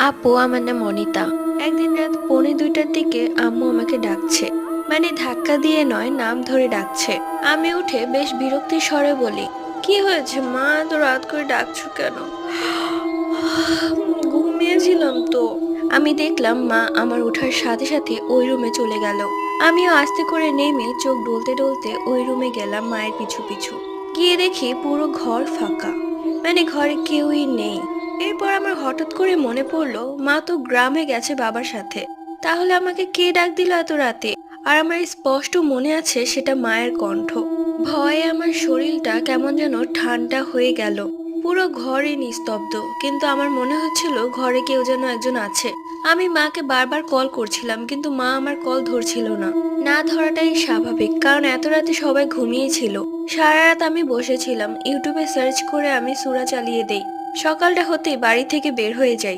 আপু, আমার নাম অনিতা। একদিন রাত 1:45টার দিকে আম্মু আমাকে ডাকছে। মানে ধাক্কা দিয়ে নয়, নাম ধরে ডাকছে। আমি উঠে বেশ বিরক্তির স্বরে বলি, কি হয়েছে মা, এত রাত করে ডাকছো কেন? ঘুমিয়েছিলাম তো। আমি দেখলাম মা আমার ওঠার সাথে সাথে ওই রুমে চলে গেল। আমিও আস্তে করে নেমে চোখ ডলতে ডলতে ওই রুমে গেলাম মায়ের পিছু পিছু। গিয়ে দেখি পুরো ঘর ফাঁকা। মানে ঘরে কেউই নেই। এরপর আমার হঠাৎ করে মনে পড়লো মা তো গ্রামে গেছে বাবার সাথে। তাহলে আমাকে কে ডাক দিল এত রাতে? আর আমার স্পষ্ট মনে আছে সেটা মায়ের কণ্ঠ। ভয়ে আমার শরীরটা কেমন যেন ঠান্ডা হয়ে গেল। পুরো ঘরই নিস্তব্ধ, কিন্তু আমার মনে হচ্ছিল ঘরে কেউ যেন একজন আছে। আমি মাকে বারবার কল করছিলাম, কিন্তু মা আমার কল ধরছিল না। না ধরাটাই স্বাভাবিক, কারণ এত রাতে সবাই ঘুমিয়েছিল। সারা রাত আমি বসেছিলাম, ইউটিউবে সার্চ করে আমি সূরা চালিয়ে দেই। সকালটা হতেই বাড়ি থেকে বের হয়ে যাই।